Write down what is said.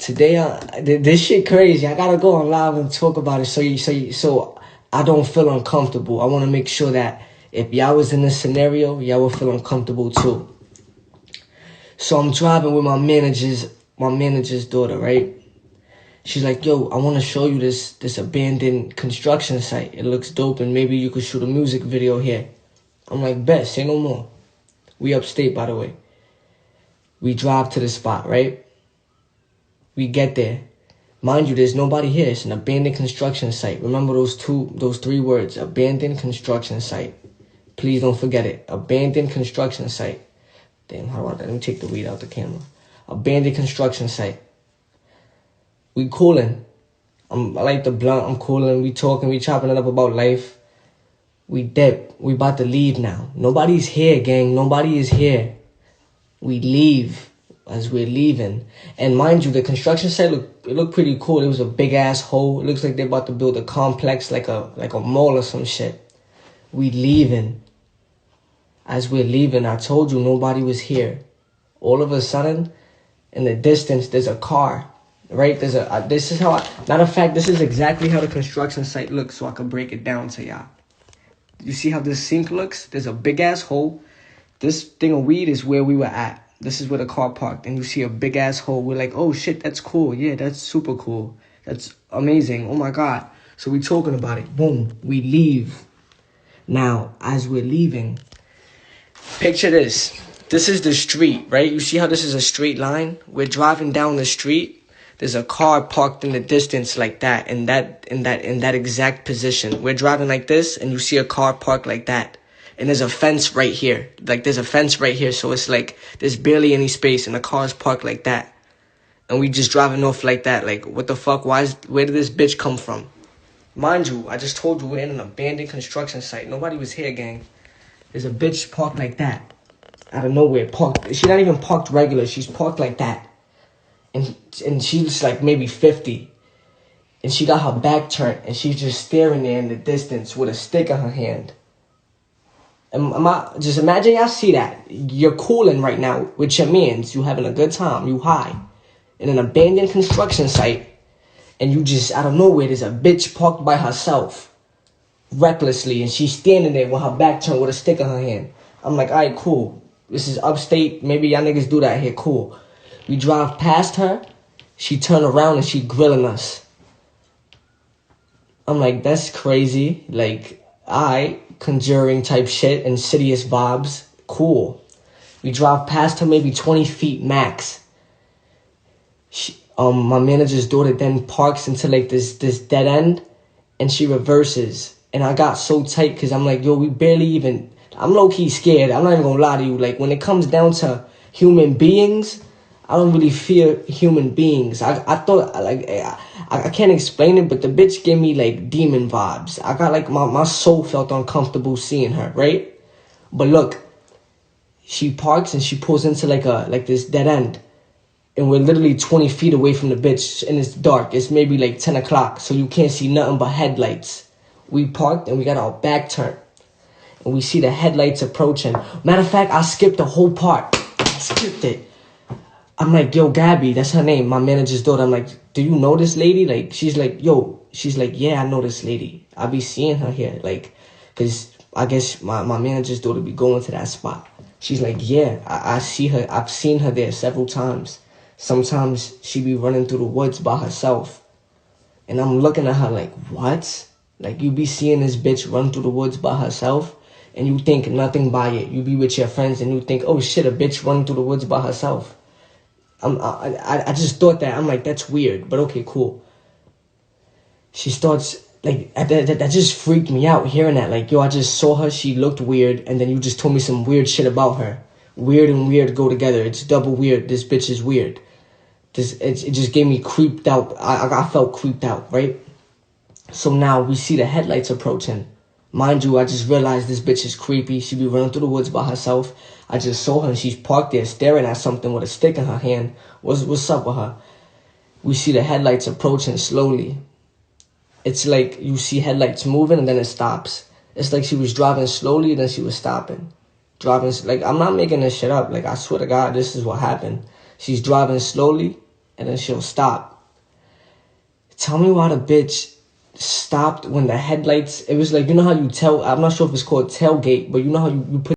Today, this shit crazy. I gotta go on live and talk about it so I don't feel uncomfortable. I want to make sure that if y'all was in this scenario, y'all will feel uncomfortable too. So I'm driving with my manager's daughter, right? She's like, yo, I want to show you this abandoned construction site. It looks dope and maybe you could shoot a music video here. I'm like, bet, say no more. We upstate, by the way. We drive to the spot, right? We get there. Mind you, there's nobody here. It's an abandoned construction site. Remember those three words, abandoned construction site. Please don't forget it. Abandoned construction site. Damn, how about that? Let me take the weed out the camera. Abandoned construction site. We cooling. I like the blunt. I'm cooling. We talking. We chopping it up about life. We dip. We about to leave now. Nobody's here, gang. Nobody is here. We leave as we're leaving. And mind you, the construction site looked pretty cool. It was a big ass hole. It looks like they're about to build a complex like a mall or some shit. We leaving. As we're leaving, I told you nobody was here. All of a sudden, in the distance, there's a car. Right? This is how matter of fact, this is exactly how the construction site looks, so I can break it down to y'all. You see how this sink looks? There's a big ass hole. This thing of weed is where we were at. This is where the car parked, and you see a big ass hole. We're like, oh shit, that's cool. Yeah, that's super cool. That's amazing. Oh my God. So we talking about it. Boom. We leave. Now, as we're leaving, picture this. This is the street, right? You see how this is a straight line? We're driving down the street. There's a car parked in the distance like that, in that exact position. We're driving like this, and you see a car parked like that. And there's a fence right here. Like, there's a fence right here, so it's like there's barely any space, and the car's parked like that. And we just driving off like that. Like, what the fuck? Where did this bitch come from? Mind you, I just told you we're in an abandoned construction site. Nobody was here, gang. There's a bitch parked like that. Out of nowhere, parked. She's not even parked regular. She's parked like that. And she's like maybe 50. And she got her back turned. And she's just staring there in the distance with a stick in her hand. And just imagine y'all see that. You're cooling right now with your mans. You having a good time. You high. In an abandoned construction site. And you just, out of nowhere, there's a bitch parked by herself. Recklessly. And she's standing there with her back turned with a stick in her hand. I'm like, alright, cool. This is upstate. Maybe y'all niggas do that here. Cool. We drive past her. She turned around and she grilling us. I'm like, that's crazy. Like, alright, Conjuring type shit, Insidious vibes. Cool. We drive past her maybe 20 feet max. My manager's daughter then parks into like this dead end, and she reverses. And I got so tight because I'm like, yo, we barely even... I'm low-key scared. I'm not even gonna lie to you. Like, when it comes down to human beings... I don't really fear human beings. I thought, like, I can't explain it, but the bitch gave me, like, demon vibes. I got, like, my soul felt uncomfortable seeing her, right? But look, she parks and she pulls into, like this dead end. And we're literally 20 feet away from the bitch, and it's dark. It's maybe, like, 10 o'clock, so you can't see nothing but headlights. We parked, and we got our back turned. And we see the headlights approaching. Matter of fact, I skipped the whole part. I skipped it. I'm like, yo, Gabby, that's her name, my manager's daughter. I'm like, do you know this lady? Like, she's like, yeah, I know this lady. I be seeing her here, like, because I guess my manager's daughter be going to that spot. She's like, yeah, I see her. I've seen her there several times. Sometimes she be running through the woods by herself. And I'm looking at her like, what? Like, you be seeing this bitch run through the woods by herself, and you think nothing by it. You be with your friends, and you think, oh, shit, a bitch running through the woods by herself. I just thought that. I'm like, that's weird, but okay, cool. She starts, like, that just freaked me out, hearing that. Like, yo, I just saw her, she looked weird, and then you just told me some weird shit about her. Weird and weird go together. It's double weird. This bitch is weird. It just gave me creeped out. I felt creeped out, right? So now we see the headlights approaching. Mind you, I just realized this bitch is creepy. She be running through the woods by herself. I just saw her and she's parked there staring at something with a stick in her hand. What's up with her? We see the headlights approaching slowly. It's like you see headlights moving and then it stops. It's like she was driving slowly and then she was stopping. Driving, like, I'm not making this shit up. Like, I swear to God, this is what happened. She's driving slowly and then she'll stop. Tell me why the bitch stopped when the headlights, it was like, you know how you I'm not sure if it's called tailgate, but you know how you put